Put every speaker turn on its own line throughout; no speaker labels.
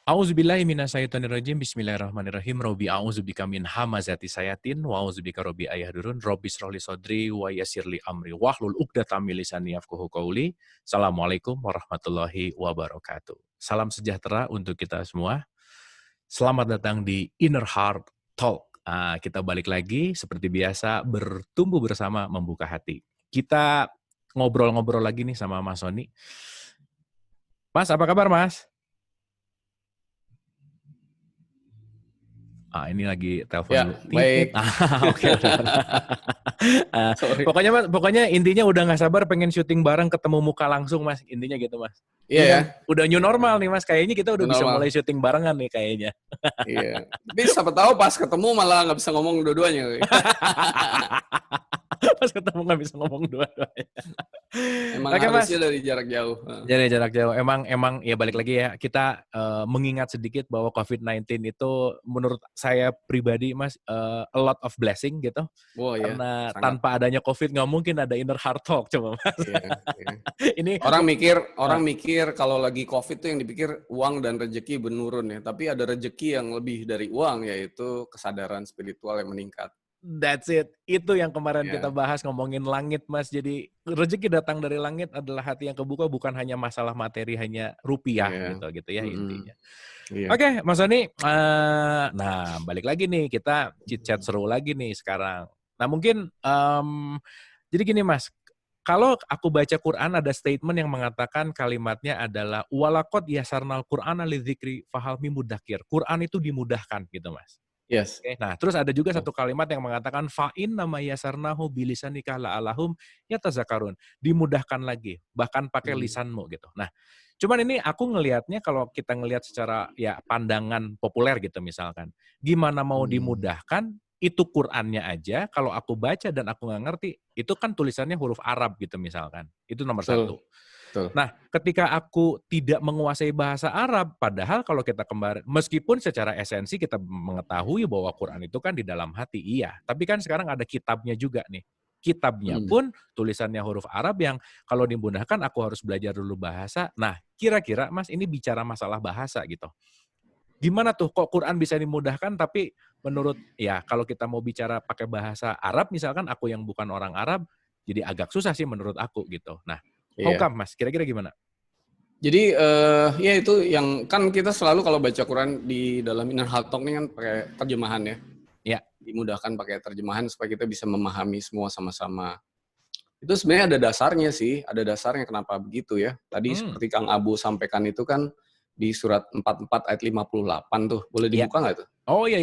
A'udzubillahi minasyaitonirrajim. Bismillahirrahmanirrahim. Robbi a'udzubika min hamazati sayatin wa a'udzubika robbi ayahdurun. Robbi shrahli sadri wa yassirli amri wahlul 'uqdatam min lisani yafqahu qawli. Assalamualaikum warahmatullahi wabarakatuh. Salam sejahtera untuk kita semua. Selamat datang di Inner Heart Talk. Kita balik lagi seperti biasa bertumbuh bersama membuka hati. Kita ngobrol-ngobrol lagi nih sama Mas Sony. Mas, apa kabar Mas? Ini lagi telepon
ya,
dulu.
Baik.
Oke. Pokoknya intinya udah nggak sabar pengen syuting bareng, ketemu muka langsung Mas. Intinya gitu Mas.
Iya ya.
Udah new normal nih Mas. Kayaknya kita udah
New
bisa
normal.
mulai syuting barengan nih kayaknya.
Iya. Tapi siapa tahu pas ketemu malah nggak bisa ngomong dua-duanya.
Pas ketemu nggak bisa ngomong dua-duanya.
Emang
Oke,
harusnya
Mas.
dari jarak jauh.
Dari jarak jauh. Emang ya balik lagi ya. Kita mengingat sedikit bahwa COVID-19 itu menurut saya pribadi Mas, a lot of blessing gitu.
Oh,
Karena
sangat.
tanpa adanya COVID nggak mungkin ada Inner Heart Talk coba Mas.
Iya.
Ini
Orang mikir kalau lagi COVID tuh yang dipikir uang dan rezeki menurun ya. Tapi ada rezeki yang lebih dari uang, yaitu kesadaran spiritual yang meningkat.
That's it. Itu yang kemarin kita
Yeah.
bahas ngomongin langit Mas. Jadi rezeki datang dari langit adalah hati yang kebuka, bukan hanya masalah materi, hanya rupiah gitu ya intinya.
Iya.
Oke, Mas Sony. Nah balik lagi nih, kita chit-chat seru lagi nih sekarang. Nah mungkin jadi gini Mas, kalau aku baca Quran ada statement yang mengatakan kalimatnya adalah walaqad yasarnal Qur'ana lidzikri fahal mim mudzakir. Quran itu dimudahkan gitu Mas.
Yes.
Oke, nah terus ada juga satu kalimat yang mengatakan fa'in nama yasarnahu bilisanika la'alahum yatazakkarun. Dimudahkan lagi, bahkan pakai lisanmu gitu. Nah, cuman ini aku ngelihatnya kalau kita ngelihat secara ya pandangan populer gitu misalkan. Gimana mau dimudahkan, itu Qur'annya aja kalau aku baca dan aku nggak ngerti, itu kan tulisannya huruf Arab gitu misalkan. Itu nomor satu.
Betul.
Nah, ketika aku tidak menguasai bahasa Arab, padahal kalau kita kemarin, meskipun secara esensi kita mengetahui bahwa Quran itu kan di dalam hati, iya. Tapi kan sekarang ada kitabnya juga nih. Kitabnya pun tulisannya huruf Arab yang kalau dimudahkan aku harus belajar dulu bahasa. Nah, kira-kira Mas ini bicara masalah bahasa gitu. Gimana tuh kok Quran bisa dimudahkan tapi menurut ya kalau kita mau bicara pakai bahasa Arab misalkan aku yang bukan orang Arab jadi agak susah sih menurut aku gitu. Nah, how come Mas? Kira-kira gimana?
Jadi ya itu yang kan kita selalu kalau baca Quran di dalam Inner Heart Talk ini kan pakai terjemahan ya.
Ya.
Dimudahkan pakai terjemahan supaya kita bisa memahami semua sama-sama. Itu sebenarnya ada dasarnya sih, ada dasarnya kenapa begitu ya. Tadi seperti Kang Abu sampaikan itu kan di surat 44 ayat 58 tuh. Boleh dibuka nggak tuh?
Oh iya.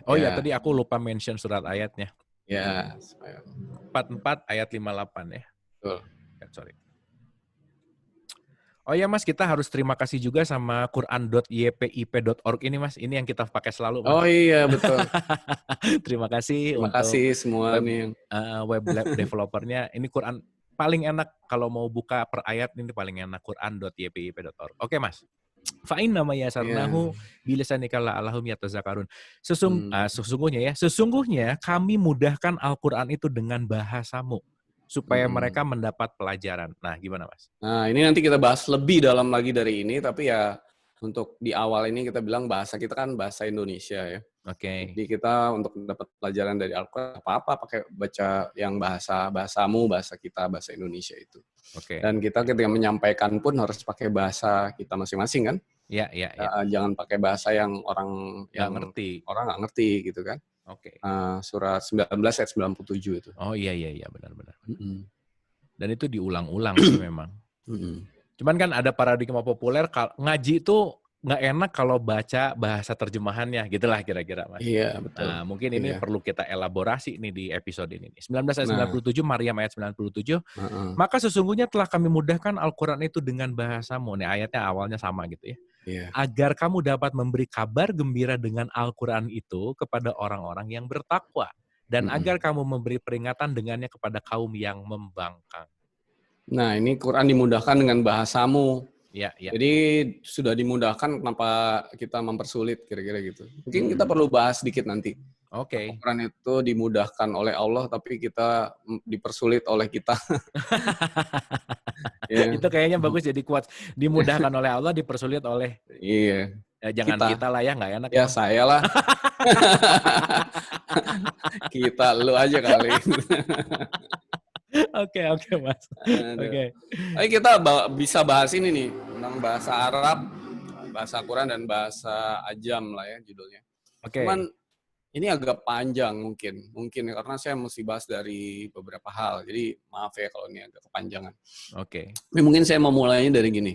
Oh iya, tadi aku lupa mention surat ayatnya.
Ya.
44 ayat 58 ya.
Betul.
Sorry. Oh iya Mas, kita harus terima kasih juga sama quran.ypip.org ini Mas. Ini yang kita pakai selalu Mas.
Oh iya, betul.
Terima kasih
Terima kasih semua nih.
web developernya. Ini Quran paling enak kalau mau buka per ayat ini paling enak quran.ypip.org. Oke Mas. Fa'in nama yasarnahu bilisanika la'alahum yatazakkarun. Sesungguhnya kami mudahkan Al-Qur'an itu dengan bahasamu supaya mereka mendapat pelajaran. Nah, gimana Mas?
Nah, ini nanti kita bahas lebih dalam lagi dari ini, tapi ya untuk di awal ini kita bilang bahasa kita kan bahasa Indonesia ya.
Oke.
Jadi kita untuk dapat pelajaran dari Al-Qur'an apa-apa pakai baca yang bahasamu, bahasa kita, bahasa Indonesia itu.
Oke.
Dan kita ketika menyampaikan pun harus pakai bahasa kita masing-masing kan?
Iya.
Jangan pakai bahasa yang orang nggak ngerti gitu kan?
Oke.
Surat 19 ayat 97 itu.
Oh iya benar. Dan itu diulang-ulang sih memang. Cuman kan ada paradigma populer ngaji itu nggak enak kalau baca bahasa terjemahannya, gitulah kira-kira Mas.
Iya, betul.
Nah, mungkin ini perlu kita elaborasi nih di episode ini. 19 ayat 97, Maryam ayat 97. Maka sesungguhnya telah kami mudahkan Al-Quran itu dengan bahasamu. Nih ayatnya awalnya sama gitu ya.
Iya.
Agar kamu dapat memberi kabar gembira dengan Al-Quran itu kepada orang-orang yang bertakwa. Dan agar kamu memberi peringatan dengannya kepada kaum yang membangkang.
Nah, ini Quran dimudahkan dengan bahasamu.
Ya.
Jadi sudah dimudahkan, kenapa kita mempersulit kira-kira gitu. Mungkin kita perlu bahas sedikit nanti.
Oke.
Quran itu dimudahkan oleh Allah, tapi kita dipersulit oleh kita.
Itu kayaknya bagus jadi quotes. Dimudahkan oleh Allah, dipersulit oleh.
Iya.
Jangan kita lah ya, nggak enak
Ya
emang.
saya lah. Kita, lu aja kali.
Oke, Mas.
Aduh.
Oke.
Tapi kita bisa bahas ini nih, tentang bahasa Arab, bahasa Quran, dan bahasa Ajam lah ya judulnya. Cuman
Oke.
ini agak panjang mungkin ya, karena saya mesti bahas dari beberapa hal. Jadi maaf ya kalau ini agak kepanjangan.
Oke.
Tapi mungkin saya mau mulainya dari gini.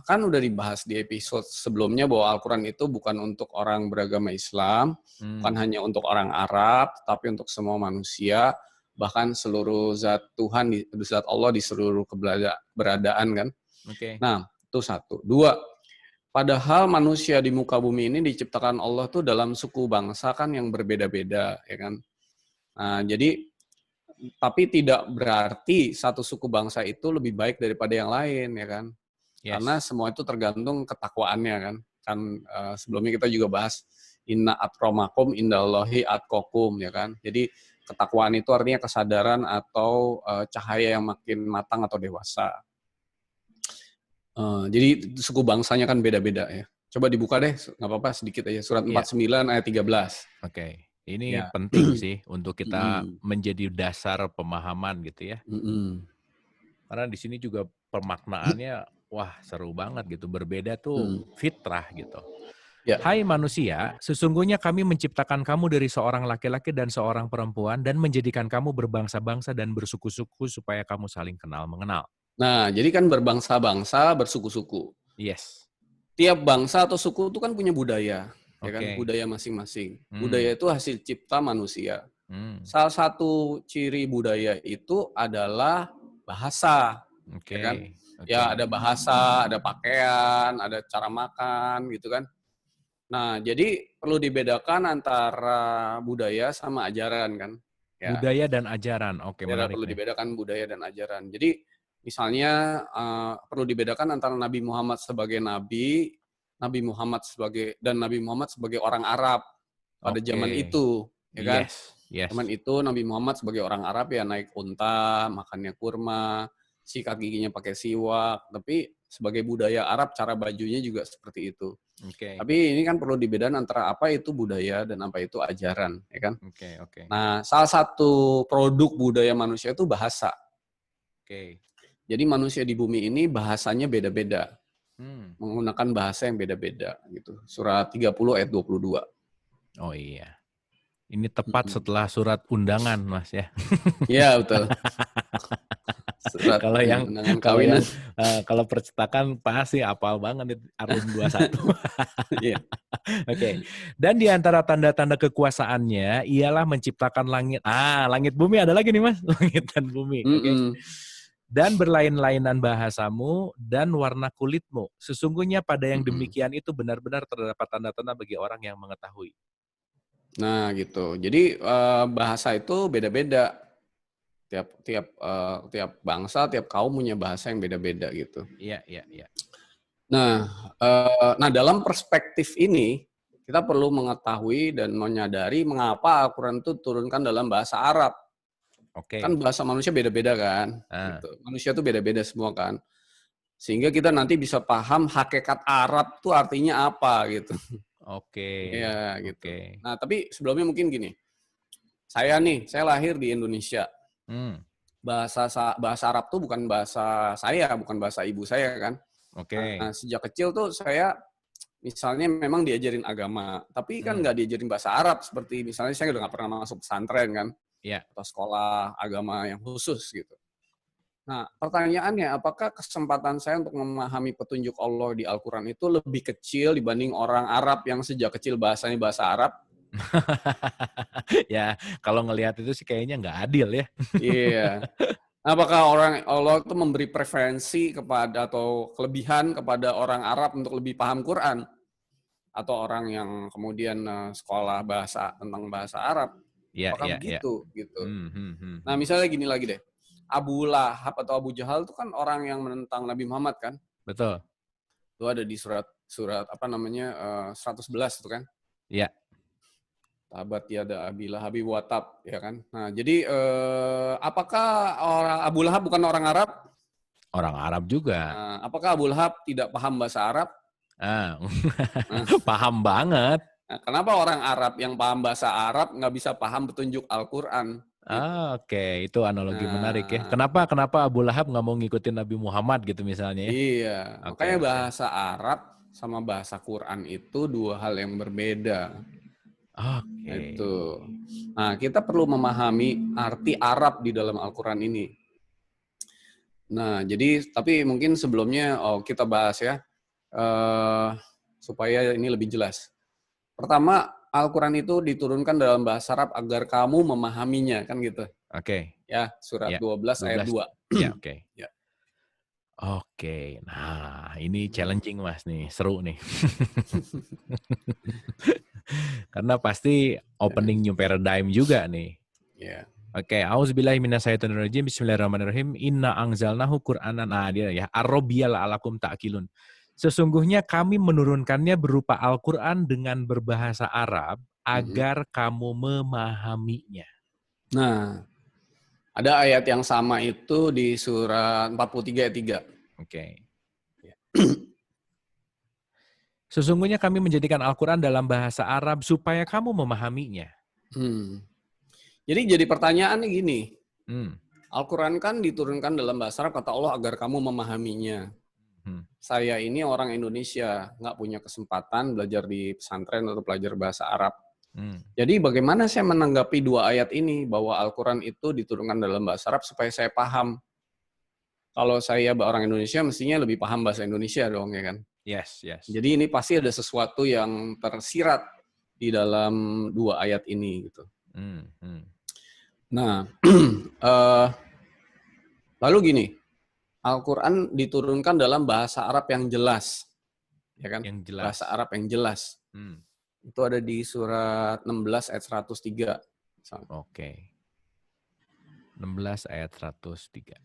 Kan udah dibahas di episode sebelumnya bahwa Al-Quran itu bukan untuk orang beragama Islam, bukan hanya untuk orang Arab, tapi untuk semua manusia, bahkan seluruh zat Tuhan, zat Allah di seluruh keberadaan kan.
Oke.
Nah, itu satu. Dua, padahal manusia di muka bumi ini diciptakan Allah tuh dalam suku bangsa kan yang berbeda-beda, ya kan. Nah, jadi tapi tidak berarti satu suku bangsa itu lebih baik daripada yang lain, ya kan. Karena
Yes.
semua itu tergantung ketakwaannya kan. Sebelumnya kita juga bahas inna akramakum indallahi atqakum, ya kan. Jadi ketakwaan itu artinya kesadaran atau cahaya yang makin matang atau dewasa. Jadi suku bangsanya kan beda-beda ya. Coba dibuka deh, nggak apa-apa sedikit aja. Surat 49 ayat 13.
Oke. Ini
Ya.
penting sih untuk kita menjadi dasar pemahaman gitu ya. Karena di sini juga pemaknaannya, wah seru banget gitu. Berbeda tuh fitrah gitu.
Ya.
Hai manusia, sesungguhnya kami menciptakan kamu dari seorang laki-laki dan seorang perempuan dan menjadikan kamu berbangsa-bangsa dan bersuku-suku supaya kamu saling kenal mengenal.
Nah, jadi kan berbangsa-bangsa, bersuku-suku.
Yes.
Tiap bangsa atau suku itu kan punya budaya, ya kan?
Oke.
Budaya masing-masing. Budaya itu hasil cipta manusia.
Hmm.
Salah satu ciri budaya itu adalah bahasa, ya kan? Ya ada bahasa, ada pakaian, ada cara makan, gitu kan? Nah, jadi perlu dibedakan antara budaya sama ajaran kan? Ya.
Budaya dan ajaran, oke, menarik
Perlu
nih.
dibedakan budaya dan ajaran. Jadi misalnya perlu dibedakan antara Nabi Muhammad sebagai nabi, Nabi Muhammad sebagai orang Arab pada zaman itu, ya kan?
Yes.
Zaman itu Nabi Muhammad sebagai orang Arab ya naik unta, makannya kurma, sikat giginya pakai siwak. Tapi sebagai budaya Arab cara bajunya juga seperti itu. Tapi ini kan perlu dibedakan antara apa itu budaya dan apa itu ajaran, ya kan?
Oke.
Nah, salah satu produk budaya manusia itu bahasa. Jadi manusia di bumi ini bahasanya beda-beda. Menggunakan bahasa yang beda-beda gitu. Surat 30 ayat 22.
Oh iya. Ini tepat setelah surat undangan, Mas ya.
Iya, betul. Surat undangan kawinan.
Kalau percetakan pasti apal banget Arum 21.
Iya.
Oke. Dan di antara tanda-tanda kekuasaannya ialah menciptakan langit. Langit bumi ada lagi nih Mas, langit dan bumi. Oke. Dan berlain-lainan bahasamu dan warna kulitmu. Sesungguhnya pada yang demikian itu benar-benar terdapat tanda-tanda bagi orang yang mengetahui.
Nah, gitu. Jadi bahasa itu beda-beda. Tiap bangsa, tiap kaum punya bahasa yang beda-beda gitu.
Iya.
Nah, dalam perspektif ini kita perlu mengetahui dan menyadari mengapa Al-Quran itu turunkan dalam bahasa Arab. Kan bahasa manusia beda-beda kan. Gitu. Manusia itu beda-beda semua kan. Sehingga kita nanti bisa paham hakikat Arab itu artinya apa gitu. Iya gitu. Nah, tapi sebelumnya mungkin gini. Saya lahir di Indonesia. Bahasa Arab tuh bukan bahasa saya, bukan bahasa ibu saya kan. Nah, sejak kecil tuh saya misalnya memang diajarin agama, tapi kan nggak diajarin bahasa Arab seperti misalnya saya udah nggak pernah masuk pesantren kan, atau sekolah agama yang khusus gitu. Nah, pertanyaannya, apakah kesempatan saya untuk memahami petunjuk Allah di Al-Quran itu lebih kecil dibanding orang Arab yang sejak kecil bahasanya bahasa Arab?
Ya, kalau ngelihat itu sih kayaknya nggak adil ya.
Iya. Apakah orang Allah itu memberi preferensi kepada atau kelebihan kepada orang Arab untuk lebih paham Quran? Atau orang yang kemudian sekolah tentang bahasa Arab? Apakah begitu? Gitu. Nah, misalnya gini lagi deh. Abu Lahab atau Abu Jahal itu kan orang yang menentang Nabi Muhammad kan?
Betul.
Itu ada di surat 111 itu kan?
Iya.
Tabat yada Abi Lahab wa tab, ya kan? Nah, jadi apakah Abu Lahab bukan orang Arab?
Orang Arab juga.
Apakah Abu Lahab tidak paham bahasa Arab?
Ah,
Nah,
paham banget.
kenapa orang Arab yang paham bahasa Arab nggak bisa paham petunjuk Al-Quran? Gitu.
Oke, itu analogi menarik ya.
Nah,
Kenapa Abu Lahab nggak mau ngikutin Nabi Muhammad gitu misalnya ya?
iya.
Oke,
Makanya
oke.
bahasa Arab sama bahasa Quran itu dua hal yang berbeda.
Oke.
Itu. Nah, kita perlu memahami arti Arab di dalam Al-Quran ini. Nah, jadi tapi mungkin sebelumnya kita bahas ya, supaya ini lebih jelas. Pertama, Al-Quran itu diturunkan dalam bahasa Arab agar kamu memahaminya, kan gitu.
Oke.
Ya, surat
Ya.
12 ayat
12.
2.
Ya, oke.
Ya.
Oke. Nah, ini challenging Mas nih, seru nih. Karena pasti opening new paradigm juga nih.
Ya.
Oke, auzubillahi minasyaitonirrajim. Bismillahirrahmanirrahim. Inna anzalnahu Qur'anan dia ya. Ar-Rabbiyal alakum ta'qilun. Sesungguhnya kami menurunkannya berupa Al-Qur'an dengan berbahasa Arab agar kamu memahaminya.
Nah, ada ayat yang sama itu di surat 43 ayat 3.
Oke. Sesungguhnya kami menjadikan Al-Qur'an dalam bahasa Arab supaya kamu memahaminya.
Jadi pertanyaannya gini.
Hmm.
Al-Quran kan diturunkan dalam bahasa Arab, kata Allah, agar kamu memahaminya. Saya ini orang Indonesia, nggak punya kesempatan belajar di pesantren atau belajar bahasa Arab. Jadi bagaimana saya menanggapi dua ayat ini, bahwa Al-Quran itu diturunkan dalam bahasa Arab supaya saya paham. Kalau saya orang Indonesia, mestinya lebih paham bahasa Indonesia dong, ya kan?
Yes.
Jadi ini pasti ada sesuatu yang tersirat di dalam dua ayat ini, gitu. Nah, lalu gini, Al-Quran diturunkan dalam bahasa Arab yang jelas, ya kan?
Yang jelas.
Bahasa Arab yang jelas. Itu ada di surat 16 ayat 103.
Oke. 16 ayat 103.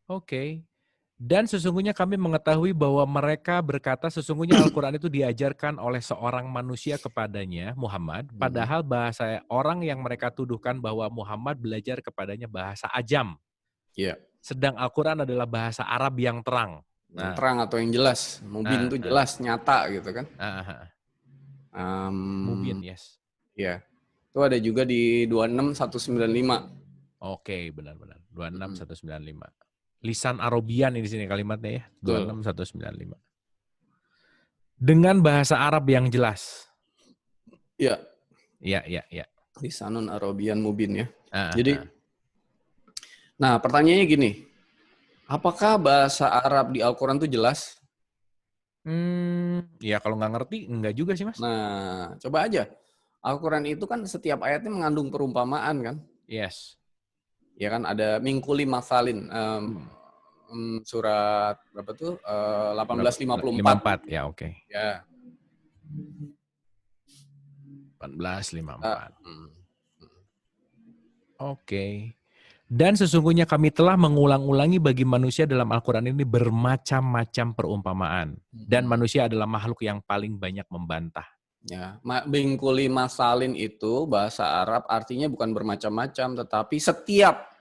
Oke. Dan sesungguhnya kami mengetahui bahwa mereka berkata sesungguhnya Al-Quran itu diajarkan oleh seorang manusia kepadanya, Muhammad, padahal bahasa orang yang mereka tuduhkan bahwa Muhammad belajar kepadanya bahasa ajam.
Iya.
Sedang Al-Quran adalah bahasa Arab yang terang.
Yang terang atau yang jelas. Mubin itu jelas, nyata gitu kan.
Mubin, yes.
Ya. Itu ada juga di 26195.
Oke, benar-benar. 26195. Lisan Arabian ini di sini kalimatnya ya. 26195. Dengan bahasa Arab yang jelas.
Iya.
Iya.
Lisanun Arabian mubin ya. Jadi, nah pertanyaannya gini. Apakah bahasa Arab di Al-Quran itu jelas?
Ya kalau nggak ngerti, enggak juga sih Mas.
Nah, coba aja. Al-Quran itu kan setiap ayatnya mengandung perumpamaan kan?
Yes.
Ya kan, ada mingkuli masalin. Surat berapa tuh? 1854.
54, ya oke.
Ya.
1854. Oke. Dan sesungguhnya kami telah mengulang-ulangi bagi manusia dalam Al-Quran ini bermacam-macam perumpamaan. Dan manusia adalah makhluk yang paling banyak membantah.
Ya, bingkuli masalin itu bahasa Arab artinya bukan bermacam-macam, tetapi setiap.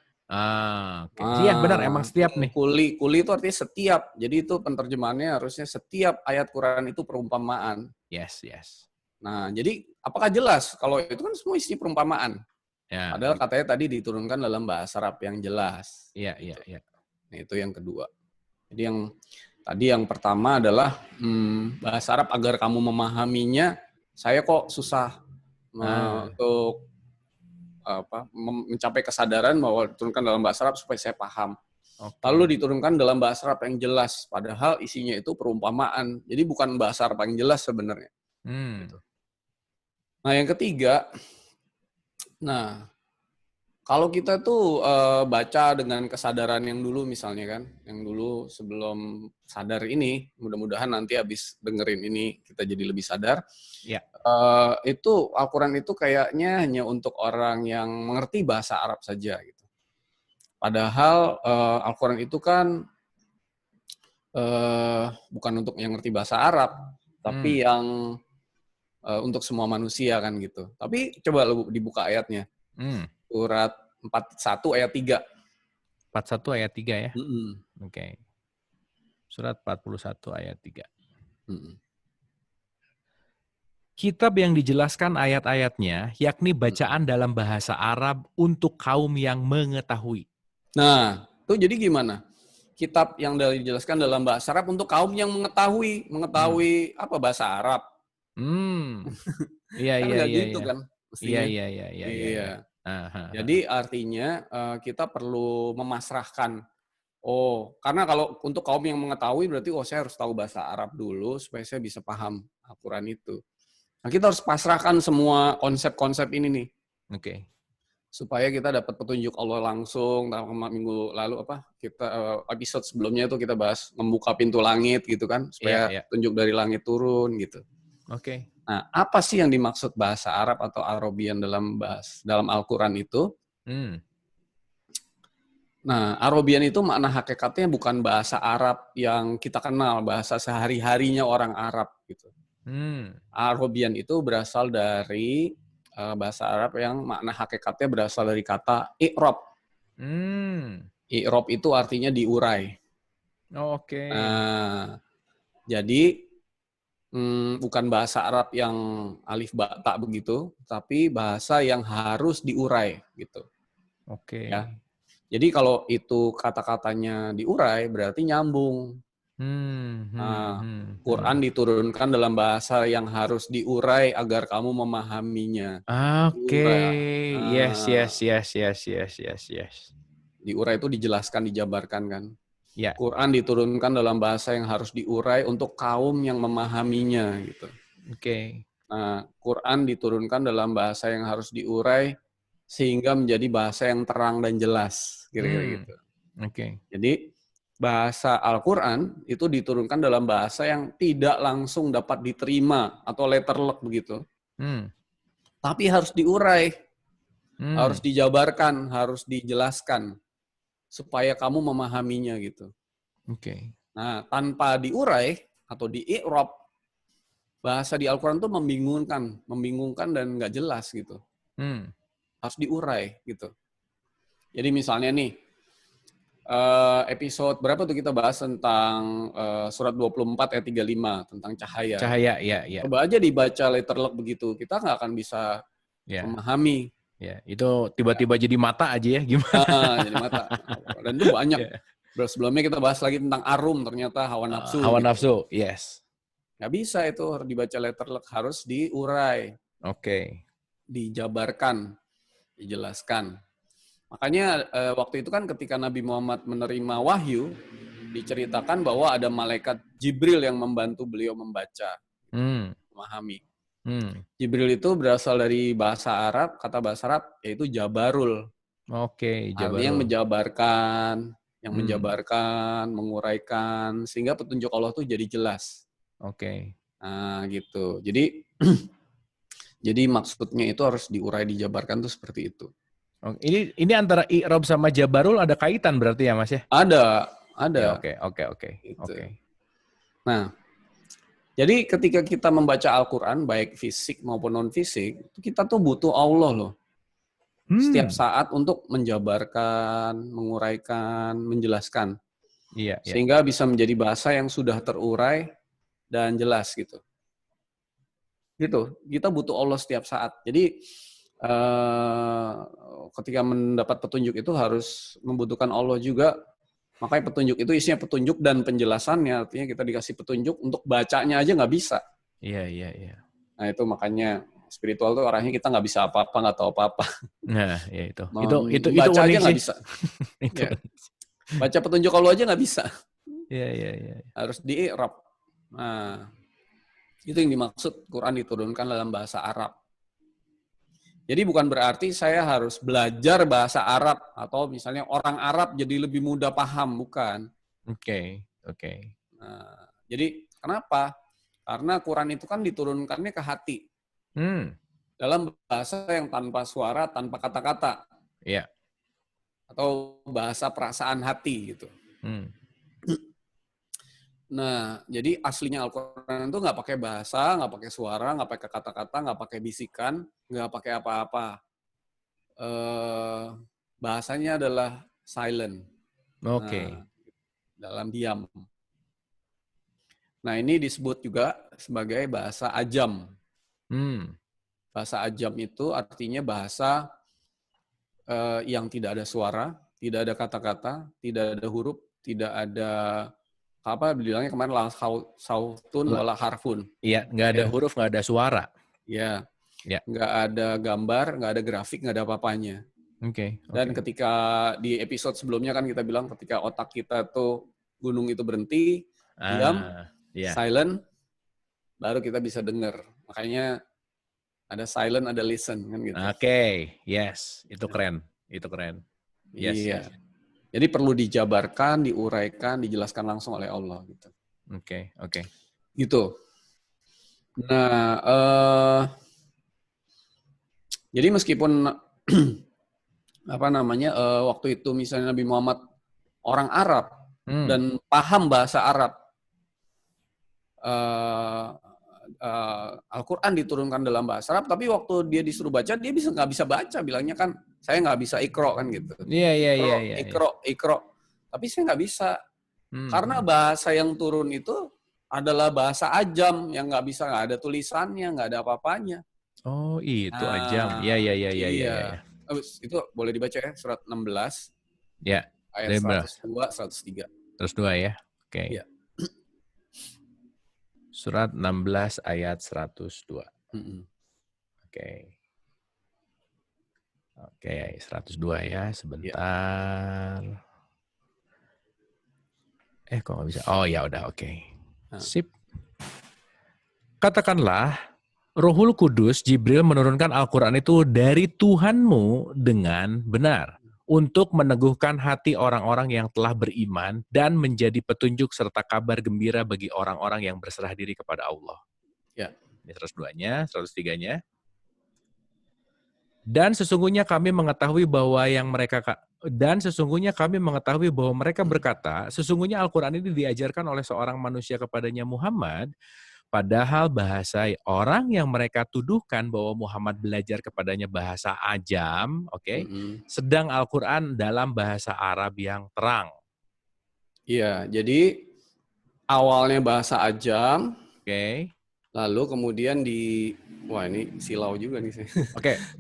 Oke. Iya benar, emang setiap nih.
Kuli itu artinya setiap. Jadi itu penterjemahannya harusnya setiap ayat Quran itu perumpamaan.
Yes.
Nah, jadi apakah jelas? Kalau itu kan semua isi perumpamaan.
Ya.
Padahal katanya tadi diturunkan dalam bahasa Arab yang jelas.
Iya.
Nah, itu yang kedua. Jadi yang pertama adalah bahasa Arab agar kamu memahaminya. Saya kok susah untuk mencapai kesadaran bahwa diturunkan dalam bahasa Arab supaya saya paham. Okay. Lalu diturunkan dalam bahasa Arab yang jelas, padahal isinya itu perumpamaan. Jadi bukan bahasa Arab yang jelas sebenarnya. Gitu. Nah, yang ketiga, kalau kita tuh baca dengan kesadaran yang dulu misalnya kan, yang dulu sebelum sadar ini, mudah-mudahan nanti habis dengerin ini kita jadi lebih sadar.
Ya.
Itu Al-Quran itu kayaknya hanya untuk orang yang mengerti bahasa Arab saja gitu. Padahal Al-Quran itu kan bukan untuk yang ngerti bahasa Arab, tapi yang untuk semua manusia kan gitu. Tapi coba lu dibuka ayatnya. Surat 41 ayat 3.
41 ayat 3 ya. Oke. Surat 41 ayat 3. Kitab yang dijelaskan ayat-ayatnya, yakni bacaan dalam bahasa Arab untuk kaum yang mengetahui.
Nah, itu jadi gimana? Kitab yang dijelaskan dalam bahasa Arab untuk kaum yang mengetahui apa bahasa Arab.
Iya,
Kan
iya,
nggak
iya,
gitu
iya.
kan
Iya,
mestinya.
iya, iya, iya, iya,
Iya.
iya.
Jadi artinya kita perlu memasrahkan. Oh, karena kalau untuk kaum yang mengetahui berarti saya harus tahu bahasa Arab dulu supaya saya bisa paham Al-Quran itu. Nah, kita harus pasrahkan semua konsep-konsep ini nih.
Oke.
Supaya kita dapat petunjuk Allah langsung. Minggu lalu kita episode sebelumnya itu kita bahas membuka pintu langit gitu kan,
Iya,
supaya
iya.
petunjuk dari langit turun gitu.
Oke.
Nah, apa sih yang dimaksud bahasa Arab atau Arabian dalam Al-Quran itu? Nah, Arabian itu makna hakikatnya bukan bahasa Arab yang kita kenal, bahasa sehari-harinya orang Arab gitu. Arabian itu berasal dari bahasa Arab yang makna hakikatnya berasal dari kata i'rab. I'rab itu artinya diurai.
Oke.
Nah, jadi bukan bahasa Arab yang alif ba ta begitu, tapi bahasa yang harus diurai gitu.
Oke.
Ya. Jadi kalau itu kata-katanya diurai berarti nyambung. Quran diturunkan dalam bahasa yang harus diurai agar kamu memahaminya.
Oke.
Diurai.
Yes, yes, yes, yes, yes, yes, yes.
Diurai itu dijelaskan, dijabarkan kan.
Ya.
Quran diturunkan dalam bahasa yang harus diurai untuk kaum yang memahaminya gitu.
Oke.
Nah, Quran diturunkan dalam bahasa yang harus diurai sehingga menjadi bahasa yang terang dan jelas, kira-kira gitu.
Oke.
Jadi bahasa Al-Quran itu diturunkan dalam bahasa yang tidak langsung dapat diterima atau letterlock begitu. Tapi harus diurai, harus dijabarkan, harus dijelaskan supaya kamu memahaminya gitu.
Oke.
Nah, tanpa diurai atau di-i'rab, bahasa di Al-Quran itu membingungkan dan nggak jelas gitu. Harus diurai gitu. Jadi misalnya nih, episode berapa tuh kita bahas tentang surat 24 ayat 35 tentang cahaya.
Cahaya, ya, ya.
Coba aja dibaca letterlock begitu, kita nggak akan bisa memahami.
Ya, itu tiba-tiba jadi mata aja ya, gimana?
Jadi mata. Dan itu banyak. Sebelumnya kita bahas lagi tentang arum, ternyata hawa nafsu.
Hawa
gitu.
nafsu, yes.
Nggak bisa itu, harus dibaca letterlock, harus diurai.
Oke.
Dijabarkan, dijelaskan. Makanya waktu itu kan ketika Nabi Muhammad menerima wahyu, diceritakan bahwa ada malaikat Jibril yang membantu beliau membaca, memahami. Jibril itu berasal dari bahasa Arab, kata bahasa Arab yaitu Jabarul.
Oke,
Artinya yang menjabarkan, menguraikan, sehingga petunjuk Allah itu jadi jelas.
Oke.
Nah, gitu. Jadi jadi maksudnya itu harus diurai, dijabarkan tuh seperti itu.
Ini antara i'rab sama jabarul ada kaitan berarti ya, Mas ya?
Ada.
Ya, oke.
Gitu.
Oke.
Nah, jadi ketika kita membaca Al-Quran, baik fisik maupun non-fisik, kita tuh butuh Allah loh. Setiap saat untuk menjabarkan, menguraikan, menjelaskan.
Iya.
Sehingga bisa menjadi bahasa yang sudah terurai dan jelas gitu. Gitu, kita butuh Allah setiap saat. Jadi ketika mendapat petunjuk itu harus membutuhkan Allah juga. Makanya petunjuk itu isinya petunjuk dan penjelasannya, artinya kita dikasih petunjuk untuk bacanya aja nggak bisa.
Iya.
Nah itu makanya spiritual tuh orangnya kita nggak bisa apa-apa, nggak tahu apa-apa.
Nah, ya itu. Itu
baca
unik
aja nggak
sih.
bisa. Ya. Baca petunjuk Allah aja nggak bisa.
Iya.
Harus di-i'rab. Nah, itu yang dimaksud Quran diturunkan dalam bahasa Arab. Jadi bukan berarti saya harus belajar bahasa Arab atau misalnya orang Arab jadi lebih mudah paham, bukan.
Oke.
Nah, jadi kenapa? Karena Quran itu kan diturunkannya ke hati. Dalam bahasa yang tanpa suara, tanpa kata-kata.
Iya.
Atau bahasa perasaan hati gitu. Nah, jadi aslinya Al-Quran itu nggak pakai bahasa, nggak pakai suara, nggak pakai kata-kata, nggak pakai bisikan, nggak pakai apa-apa. Bahasanya adalah silent.
Oke.
dalam diam. Nah, ini disebut juga sebagai bahasa ajam. Bahasa ajam itu artinya bahasa yang tidak ada suara, tidak ada kata-kata, tidak ada huruf, tidak ada apa bilangnya kemarin la sautun wala harfun.
Iya, nggak ada huruf, nggak ada suara.
Ya, nggak ada gambar, nggak ada grafik, nggak ada apa-apanya. Dan ketika di episode sebelumnya kan kita bilang ketika otak kita tuh gunung itu berhenti, diam, silent, baru kita bisa dengar. Makanya ada silent, ada listen kan gitu.
Yes, itu keren, itu keren. Yes,
iya. Yes. Jadi perlu dijabarkan, diuraikan, dijelaskan langsung oleh Allah gitu.
Oke.
Gitu. Nah, jadi meskipun waktu itu misalnya Nabi Muhammad orang Arab dan paham bahasa Arab, Al-Quran diturunkan dalam bahasa Arab, tapi waktu dia disuruh baca, dia nggak bisa baca, bilangnya kan, saya nggak bisa ikro kan gitu.
Iya.
Ikro. Tapi saya nggak bisa. Karena bahasa yang turun itu adalah bahasa ajam, yang nggak ada tulisannya, nggak ada apa-apanya.
Oh, itu ajam. Iya.
Itu boleh dibaca ya, surat 16, ayat 102, 103.
102 ya, oke.
Iya.
Surat 16 ayat 102. Oke, 102 ya, sebentar. Kok nggak bisa? Oh ya udah, oke. Sip. Katakanlah, Rohul Kudus, Jibril menurunkan Al-Quran itu dari Tuhanmu dengan benar untuk meneguhkan hati orang-orang yang telah beriman dan menjadi petunjuk serta kabar gembira bagi orang-orang yang berserah diri kepada Allah.
Ya.
Ini 102-nya, 103-nya. Dan sesungguhnya kami mengetahui bahwa mereka berkata, sesungguhnya Al-Quran ini diajarkan oleh seorang manusia kepadanya Muhammad, padahal bahasa orang yang mereka tuduhkan bahwa Muhammad belajar kepadanya bahasa ajam, sedang Al-Quran dalam bahasa Arab yang terang.
Iya, jadi awalnya bahasa ajam, lalu kemudian wah ini silau juga nih saya.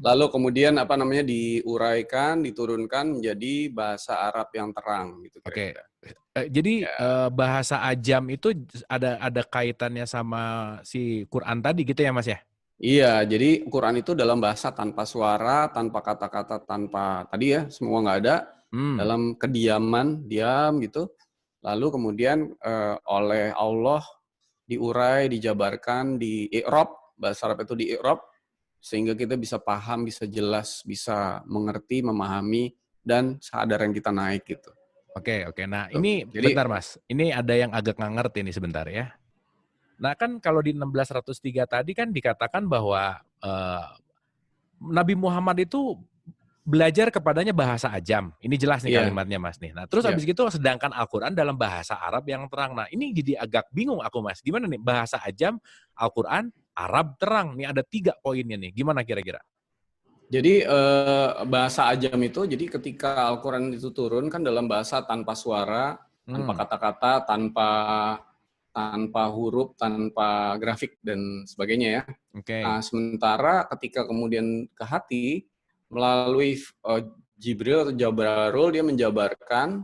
Lalu kemudian diuraikan, diturunkan menjadi bahasa Arab yang terang gitu kira-kira.
Jadi bahasa ajam itu ada kaitannya sama si Quran tadi gitu ya Mas ya?
Iya, jadi Quran itu dalam bahasa tanpa suara, tanpa kata-kata, tanpa tadi ya semua nggak ada, dalam kediaman, diam gitu. Lalu kemudian oleh Allah diurai, dijabarkan, di-i'rab, bahasa Arab itu di-i'rab, sehingga kita bisa paham, bisa jelas, bisa mengerti, memahami, dan kesadaran kita naik gitu.
Oke. Nah ini bentar Mas, ini ada yang agak nggak ngerti nih sebentar ya. Nah kan kalau di 1603 tadi kan dikatakan bahwa Nabi Muhammad itu belajar kepadanya bahasa ajam. Ini jelas nih kalimatnya Mas nih. Nah terus habis gitu sedangkan Al-Quran dalam bahasa Arab yang terang. Nah ini jadi agak bingung aku Mas. Gimana nih bahasa ajam, Al-Quran, Arab terang. Nih ada 3 poinnya nih. Gimana kira-kira?
Jadi bahasa ajam itu, jadi ketika Al-Quran itu turun kan dalam bahasa tanpa suara, tanpa kata-kata, tanpa huruf, tanpa grafik dan sebagainya ya. Nah, sementara ketika kemudian ke hati, melalui Jibril atau Jabarul, dia menjabarkan,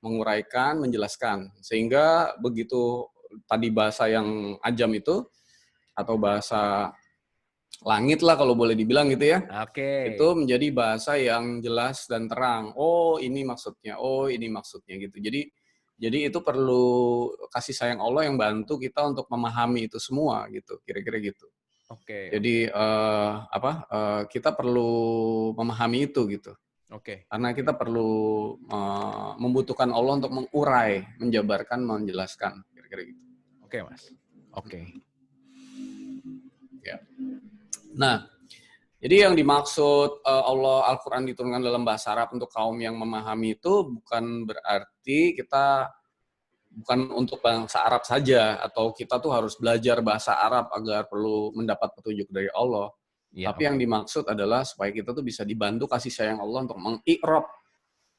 menguraikan, menjelaskan. Sehingga begitu tadi bahasa yang ajam itu, atau bahasa langit lah kalau boleh dibilang gitu ya. Itu menjadi bahasa yang jelas dan terang. Oh ini maksudnya gitu. Jadi itu perlu kasih sayang Allah yang bantu kita untuk memahami itu semua gitu. Kira-kira gitu. Jadi kita perlu memahami itu gitu. Karena kita perlu membutuhkan Allah untuk mengurai, menjabarkan, menjelaskan. Kira-kira gitu.
Oke Mas.
Ya. Nah, jadi yang dimaksud Allah Al-Quran diturunkan dalam bahasa Arab untuk kaum yang memahami itu bukan berarti kita bukan untuk bangsa Arab saja atau kita tuh harus belajar bahasa Arab agar perlu mendapat petunjuk dari Allah. Tapi yang dimaksud adalah supaya kita tuh bisa dibantu kasih sayang Allah untuk meng-i'rab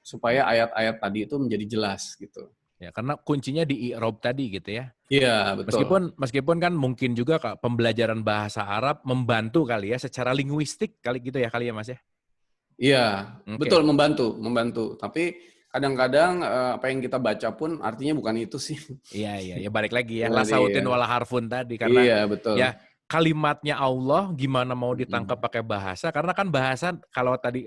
supaya ayat-ayat tadi itu menjadi jelas gitu.
Ya, karena kuncinya di i'rab tadi gitu ya.
Iya, betul.
Meskipun kan mungkin juga Kak, pembelajaran bahasa Arab membantu kali ya secara linguistik kali gitu ya Mas ya.
Iya, betul,
Oke.
membantu. Tapi kadang-kadang apa yang kita baca pun artinya bukan itu sih.
Iya, ya balik lagi ya, la sautin
Iya,
wala harfun tadi karena
iya betul.
ya kalimatnya Allah gimana mau ditangkap pakai bahasa karena kan bahasa kalau tadi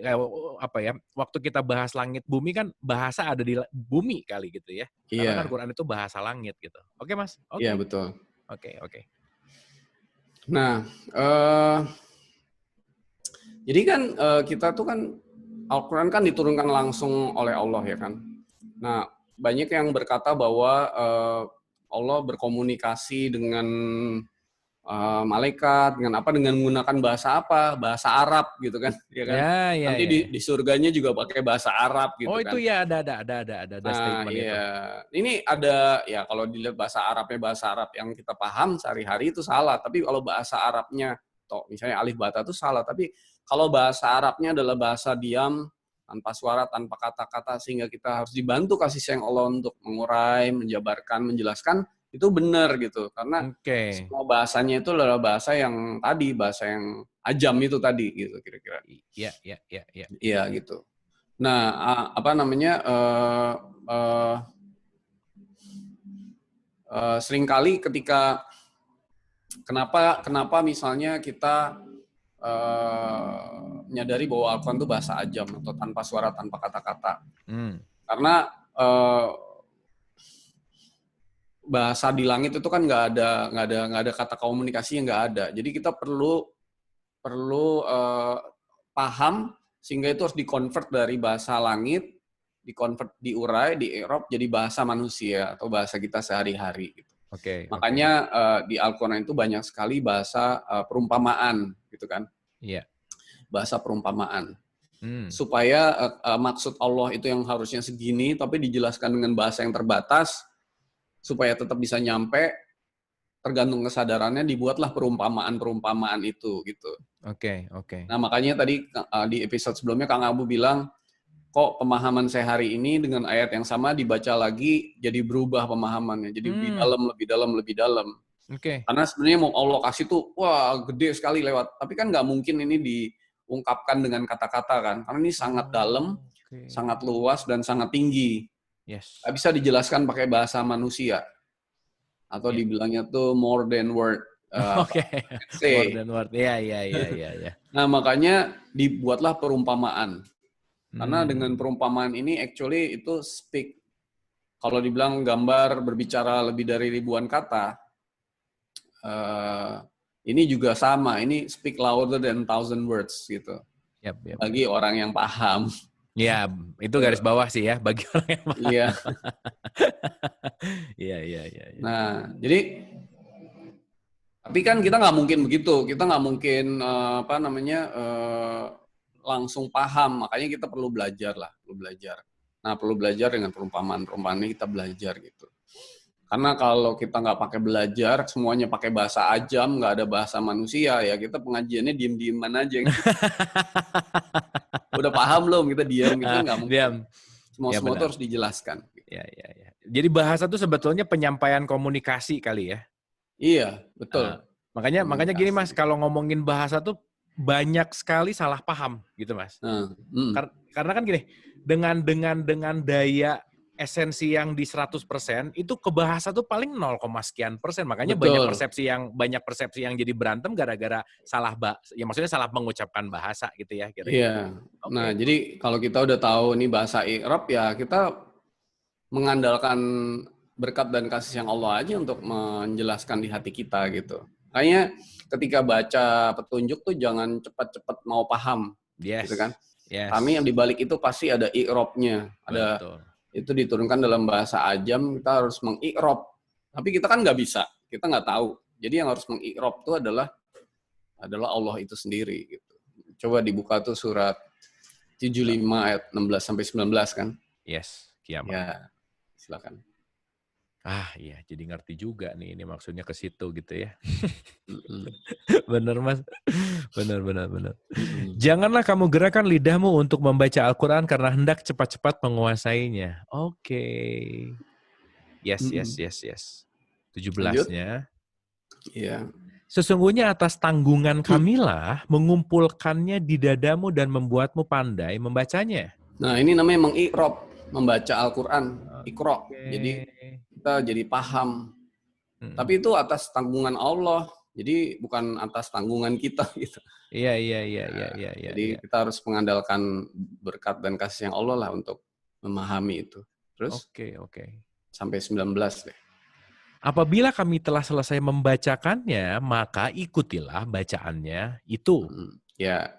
waktu kita bahas langit bumi kan bahasa ada di bumi kali gitu ya. Karena kan
Iya,
Quran itu bahasa langit gitu. Oke Mas,
iya
oke.
betul.
Oke.
Nah, jadi kan kita tuh kan Al-Quran kan diturunkan langsung oleh Allah ya kan. Nah, banyak yang berkata bahwa Allah berkomunikasi dengan malaikat, dengan menggunakan bahasa apa? Bahasa Arab gitu kan, ya kan. Nanti
Ya.
di surganya juga pakai bahasa Arab
Oh
gitu
itu
kan.
ya ada
Nah,
statement itu.
iya. Ini ada, ya kalau dilihat bahasa Arab yang kita paham sehari-hari itu salah. Tapi kalau bahasa Arabnya, misalnya alif bata itu salah. Tapi kalau bahasa Arabnya adalah bahasa diam, tanpa suara, tanpa kata-kata, sehingga kita harus dibantu kasih sayang Allah untuk mengurai, menjabarkan, menjelaskan, itu benar gitu. Karena
Oke.
semua bahasanya itu adalah bahasa yang tadi, bahasa yang ajam itu tadi gitu kira-kira.
Iya.
Iya gitu. Nah, apa namanya, seringkali ketika kenapa misalnya kita menyadari bahwa Al-Quran itu bahasa ajam atau tanpa suara, tanpa kata-kata. Karena bahasa di langit itu kan nggak ada kata komunikasi yang nggak ada. Jadi kita perlu paham sehingga itu harus dikonvert dari bahasa langit, dikonvert, diurai, di i'rab jadi bahasa manusia atau bahasa kita sehari-hari gitu.
Oke.
Makanya di Al-Quran itu banyak sekali bahasa perumpamaan gitu kan.
Iya.
Bahasa perumpamaan. Supaya maksud Allah itu yang harusnya segini tapi dijelaskan dengan bahasa yang terbatas supaya tetap bisa nyampe, tergantung kesadarannya dibuatlah perumpamaan-perumpamaan itu gitu.
Oke.
Nah, makanya tadi di episode sebelumnya Kang Abu bilang, kok pemahaman saya hari ini dengan ayat yang sama dibaca lagi jadi berubah pemahamannya, jadi lebih dalam.
Oke.
Karena sebenarnya mau Allah kasih tuh, wah gede sekali lewat, tapi kan nggak mungkin ini diungkapkan dengan kata-kata kan, karena ini sangat dalam, sangat luas dan sangat tinggi.
Yes.
Nggak bisa dijelaskan pakai bahasa manusia. Atau dibilangnya tuh more than word.
Oke. More than word. Iya.
Nah, makanya dibuatlah perumpamaan. Karena dengan perumpamaan ini actually itu speak. Kalau dibilang gambar berbicara lebih dari ribuan kata, ini juga sama. Ini speak louder than 1,000 words gitu. Bagi orang yang paham.
Ya, itu garis bawah sih ya bagi orang yang paham.
Iya.
Iya.
Nah, jadi tapi kan kita nggak mungkin begitu. Kita nggak mungkin langsung paham. Makanya kita perlu belajar. Nah, perlu belajar dengan perumpamaan ini kita belajar gitu. Karena kalau kita nggak pakai belajar, semuanya pakai bahasa ajam, nggak ada bahasa manusia, ya kita pengajiannya diem-dieman aja. Udah paham belum? Kita diam, kita nggak mungkin. Semua itu harus dijelaskan.
Ya. Jadi bahasa itu sebetulnya penyampaian komunikasi kali ya?
Iya, betul.
Makanya gini Mas, kalau ngomongin bahasa tuh banyak sekali salah paham gitu Mas. Karena kan gini, dengan daya esensi yang di 100%, itu ke bahasa tuh paling 0, sekian persen. Makanya banyak persepsi yang jadi berantem gara-gara maksudnya salah mengucapkan bahasa gitu ya kira-kira.
Iya. Nah, jadi kalau kita udah tahu nih bahasa i'rab, ya kita mengandalkan berkat dan kasih yang Allah aja untuk menjelaskan di hati kita gitu. Makanya ketika baca petunjuk tuh jangan cepat-cepat mau paham, gitu kan? Karena yang dibalik itu pasti ada i'rabnya, itu diturunkan dalam bahasa ajam, kita harus mengi'rab. Tapi kita kan nggak bisa, kita nggak tahu. Jadi yang harus mengi'rab itu adalah Allah itu sendiri. Gitu. Coba dibuka tuh surat 75 ayat 16 sampai 19 kan?
Yes, kiamat.
Ya, silakan.
Iya, jadi ngerti juga nih ini maksudnya ke situ gitu ya. Bener Mas, bener. Janganlah kamu gerakan lidahmu untuk membaca Al-Quran karena hendak cepat-cepat menguasainya. Oke. Yes, yes,
Mm-mm.
yes, yes.
Lanjut.
17-nya.
Iya.
Sesungguhnya atas tanggungan kamilah mengumpulkannya di dadamu dan membuatmu pandai membacanya.
Nah, ini namanya mengikrop, membaca Al-Quran, ikro. Jadi
Oke.
kita jadi paham.
Mm.
Tapi itu atas tanggungan Allah. Jadi bukan atas tanggungan kita gitu.
Iya, iya, iya, iya,
Nah,
iya, iya,
jadi
iya.
kita harus mengandalkan berkat dan kasih yang Allah lah untuk memahami itu. Terus
Oke, oke.
sampai 19 deh.
Apabila kami telah selesai membacakannya, maka ikutilah bacaannya itu.
Ya.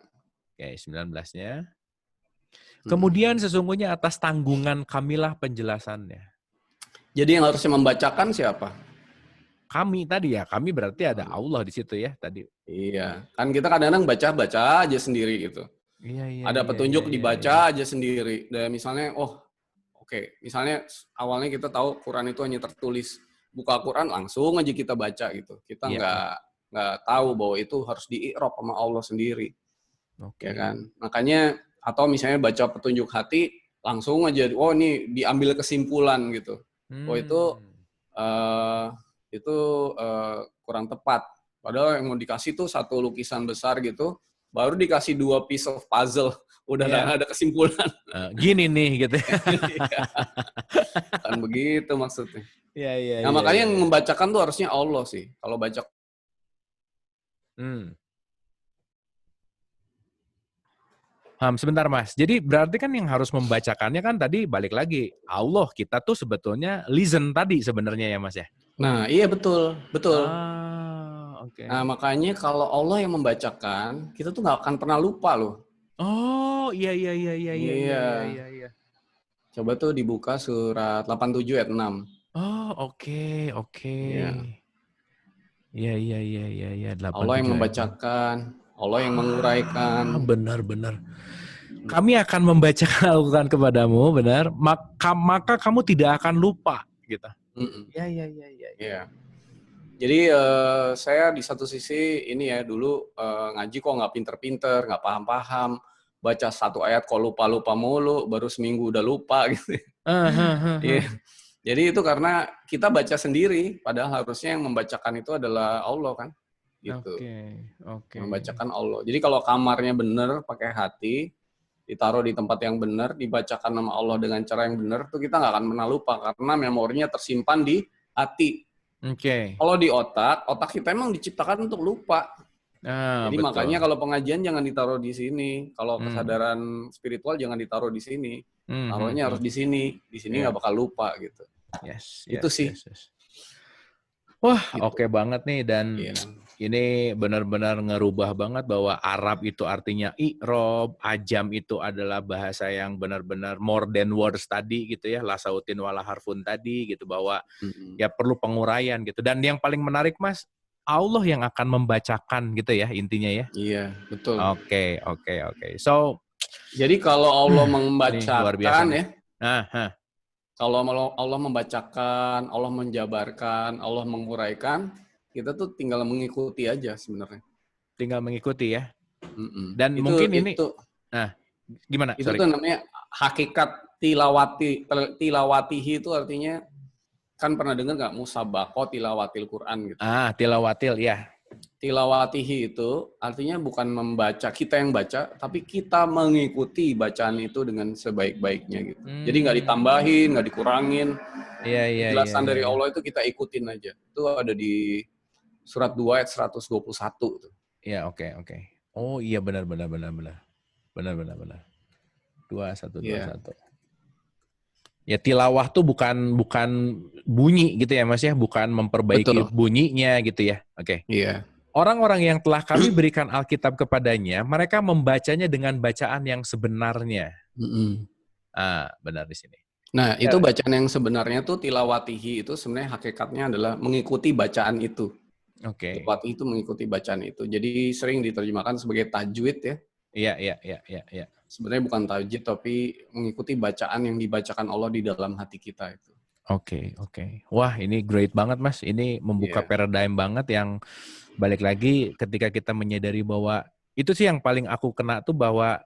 Oke, 19-nya.
Mm-mm.
Kemudian sesungguhnya atas tanggungan kamilah penjelasannya.
Jadi yang harusnya membacakan siapa?
Kami tadi ya, kami berarti ada Allah di situ ya tadi.
Iya, kan kita kadang-kadang baca aja sendiri gitu.
Iya, iya,
Ada
iya, iya,
petunjuk
iya, iya.
dibaca aja sendiri. Dan misalnya, oke. Misalnya awalnya kita tahu Quran itu hanya tertulis. Buka Quran langsung aja kita baca gitu. Kita
Iya, iya.
nggak tahu bahwa itu harus di-i'rab sama Allah sendiri. Ya
Oke.
kan? Makanya atau misalnya baca petunjuk hati langsung aja, ini diambil kesimpulan gitu.
Hmm.
Uh, itu kurang tepat. Padahal yang mau dikasih tuh satu lukisan besar gitu, baru dikasih 2 piece of puzzle, udah
Iya.
ada kesimpulan.
Gini nih gitu.
Kan begitu maksudnya.
Iya, iya,
Nah,
iya,
makanya
iya,
yang
iya.
membacakan tuh harusnya Allah sih. Kalau baca
Hmm. Sebentar Mas. Jadi berarti kan yang harus membacakannya kan tadi balik lagi Allah, kita tuh sebetulnya listen tadi sebenarnya ya Mas ya.
Nah, iya betul, betul.
Oke.
Nah, makanya kalau Allah yang membacakan, kita tuh nggak akan pernah lupa loh.
Oh, iya, iya, iya, iya, iya, iya,
Iya.
iya, iya.
Coba tuh dibuka surat 87 ayat 6.
Oh, oke, oke.
Iya.
Iya, iya, iya, iya, iya.
Allah yang
87 ayat 6.
membacakan, Allah yang menguraikan.
Benar, benar. Kami akan membacakan Al-Quran kepadamu, benar. Maka kamu tidak akan lupa, gitu. Iya, iya, iya, iya.
Iya. Jadi saya di satu sisi ini ya dulu ngaji kok nggak pinter-pinter, nggak paham-paham, baca satu ayat kok lupa-lupa mulu, baru seminggu udah lupa gitu. Iya. Jadi itu karena kita baca sendiri, padahal harusnya yang membacakan itu adalah Allah kan, gitu.
Oke.
Membacakan Allah. Jadi kalau kamarnya benar, pakai hati, ditaruh di tempat yang benar, dibacakan nama Allah dengan cara yang benar, tuh kita nggak akan pernah lupa karena memorinya tersimpan di hati.
Oke.
Kalau di otak kita emang diciptakan untuk lupa. Jadi
betul.
makanya kalau pengajian jangan ditaruh di sini, kalau kesadaran spiritual jangan ditaruh di sini, taruhnya harus di sini nggak bakal lupa gitu.
Yes,
itu sih.
Yes. Wah,
Gitu.
Oke banget nih dan ini benar-benar ngerubah banget bahwa Arab itu artinya i'rob, ajam itu adalah bahasa yang benar-benar more than words tadi gitu ya, la sautin wala harfun tadi gitu bahwa ya perlu penguraian gitu. Dan yang paling menarik Mas, Allah yang akan membacakan gitu ya intinya ya.
Iya, betul.
Oke. So,
jadi kalau Allah membacakan
luar biasa
ya.
Nah,
kalau Allah membacakan, Allah menjabarkan, Allah menguraikan, kita tuh tinggal mengikuti aja sebenarnya.
Tinggal mengikuti ya. Dan mungkin ini, gimana?
Itu tuh namanya hakikat tilawatihi itu artinya, kan pernah dengar nggak musabaqah tilawatil Quran gitu?
Tilawatil ya.
Tilawatihi itu artinya bukan membaca, kita yang baca, tapi kita mengikuti bacaan itu dengan sebaik-baiknya gitu. Jadi nggak ditambahin, nggak dikurangin.
Iya.
Penjelasan dari Allah itu kita ikutin aja. Itu ada di surat 2 ayat 121 tuh.
Iya, oke. Oh iya benar. 2121. Ya tilawah tuh bukan bunyi gitu ya Mas ya, bukan memperbaiki bunyinya gitu ya. Oke.
Iya.
Orang-orang yang telah kami berikan Alkitab kepadanya, mereka membacanya dengan bacaan yang sebenarnya. Benar di sini.
Nah, itu bacaan yang sebenarnya tuh tilawatihi itu sebenarnya hakikatnya adalah mengikuti bacaan itu.
Oke.
Tilawatihi itu mengikuti bacaan itu. Jadi sering diterjemahkan sebagai tajwid ya.
Iya.
Sebenarnya bukan tajwid tapi mengikuti bacaan yang dibacakan Allah di dalam hati kita itu.
Oke. Wah, ini great banget Mas. Ini membuka paradigm banget yang balik lagi ketika kita menyadari bahwa itu sih yang paling aku kena tuh bahwa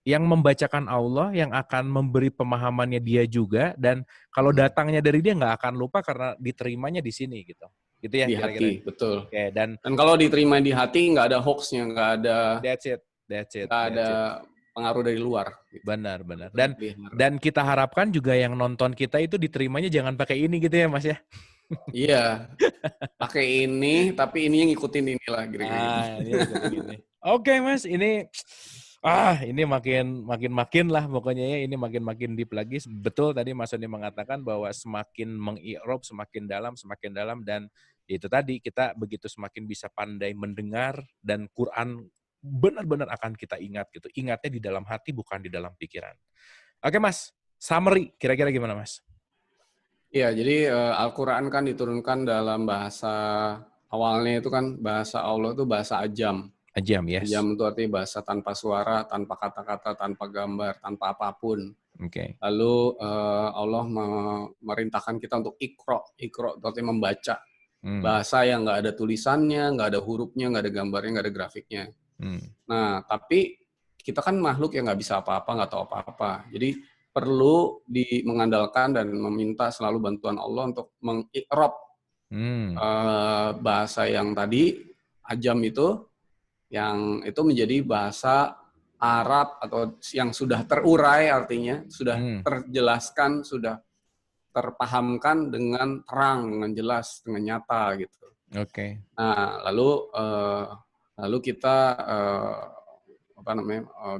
yang membacakan Allah, yang akan memberi pemahamannya dia juga, dan kalau datangnya dari dia nggak akan lupa karena diterimanya di sini gitu. Gitu ya
Di
kira-kira.
hati, betul.
Oke, dan
kalau diterima di hati nggak ada hoax-nya, nggak
that's it.
ada pengaruh dari luar. Gitu.
Benar. Dan kita harapkan juga yang nonton kita itu diterimanya jangan pakai ini gitu ya Mas ya.
Iya, pakai ini, tapi ini yang ngikutin inilah kira-kira gitu.
Ini ngikutin ini. Oke Mas, ini makin lah pokoknya ya, ini makin deep lagi. Betul tadi Mas Sony mengatakan bahwa semakin mengi'rab semakin dalam, dan itu tadi kita begitu semakin bisa pandai mendengar, dan Quran benar-benar akan kita ingat gitu. Ingatnya di dalam hati bukan di dalam pikiran. Oke Mas, summary kira-kira gimana Mas?
Iya, jadi Al-Quran kan diturunkan dalam bahasa, awalnya itu kan bahasa Allah itu bahasa ajam.
Ajam, yes.
Ajam itu artinya bahasa tanpa suara, tanpa kata-kata, tanpa gambar, tanpa apapun.
Okay.
Lalu Allah memerintahkan kita untuk ikro itu artinya membaca. Bahasa yang nggak ada tulisannya, nggak ada hurufnya, nggak ada gambarnya, nggak ada grafiknya. Nah, tapi kita kan makhluk yang nggak bisa apa-apa, nggak tahu apa-apa. Jadi perlu mengandalkan dan meminta selalu bantuan Allah untuk mengikrab bahasa yang tadi ajam itu, yang itu menjadi bahasa Arab atau yang sudah terurai, artinya sudah terjelaskan, sudah terpahamkan dengan terang, dengan jelas, dengan nyata gitu.
Oke.
Nah, lalu kita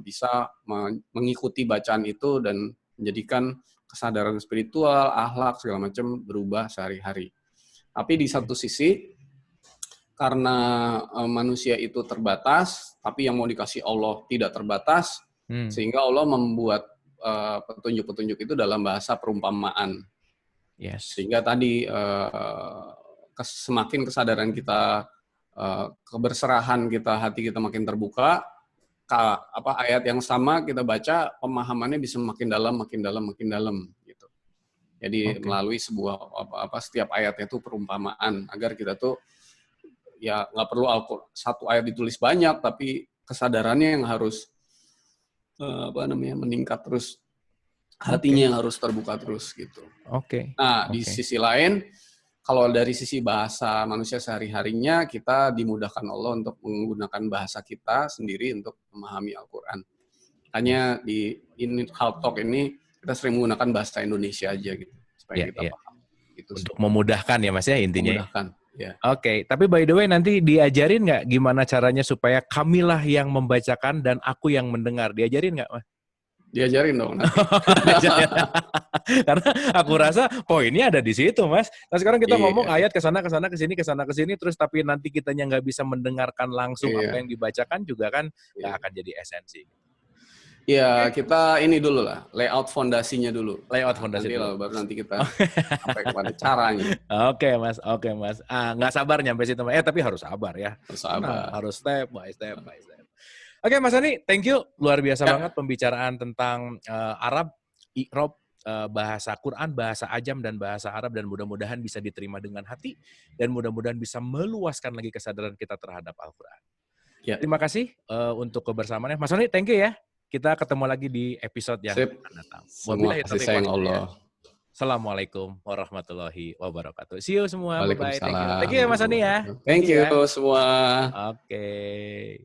bisa mengikuti bacaan itu dan menjadikan kesadaran spiritual, akhlak segala macam berubah sehari-hari. Tapi di satu sisi, karena manusia itu terbatas, tapi yang mau dikasih Allah tidak terbatas, sehingga Allah membuat petunjuk-petunjuk itu dalam bahasa perumpamaan.
Yes.
Sehingga tadi semakin kesadaran kita, keberserahan kita, hati kita makin terbuka, ayat yang sama kita baca, pemahamannya bisa makin dalam gitu. Jadi melalui sebuah setiap ayatnya itu perumpamaan, agar kita tuh ya nggak perlu satu ayat ditulis banyak, tapi kesadarannya yang harus meningkat terus, hatinya yang harus terbuka terus gitu. Nah, di sisi lain, kalau dari sisi bahasa manusia sehari-harinya, kita dimudahkan Allah untuk menggunakan bahasa kita sendiri untuk memahami Al-Quran. Hanya di Health Talk ini, kita sering menggunakan bahasa Indonesia aja gitu, supaya kita paham. Gitu,
untuk memudahkan ya Mas ya intinya.
Memudahkan, ya.
Oke, tapi by the way nanti diajarin nggak gimana caranya supaya kamilah yang membacakan dan aku yang mendengar? Diajarin nggak Mas?
Diajarin dong nanti.
Karena aku rasa poinnya ada di situ Mas. Nah sekarang kita ngomong ayat kesana kesini, terus tapi nanti kitanya nggak bisa mendengarkan langsung apa yang dibacakan juga kan nggak akan jadi esensi.
Iya, kita ini dulu lah, layout fondasinya dulu.
Layout fondasi dulu.
Baru nanti kita sampai kepada caranya.
Oke Mas. Nggak sabar nyampe situ. Tapi harus sabar ya.
Harus sabar.
Harus step by step. Oke Mas Sony, thank you. Luar biasa banget pembicaraan tentang Arab, i'rab, bahasa Quran, bahasa ajam, dan bahasa Arab, dan mudah-mudahan bisa diterima dengan hati, dan mudah-mudahan bisa meluaskan lagi kesadaran kita terhadap Al-Quran. Ya. Terima kasih untuk kebersamaannya. Mas Sony, thank you ya. Kita ketemu lagi di episode yang akan datang.
Wabillahi taufiq wal hidayah.
Assalamualaikum warahmatullahi wabarakatuh. See you semua.
Bye-bye.
Thank you ya Mas Sony ya.
Thank you semua.
Oke.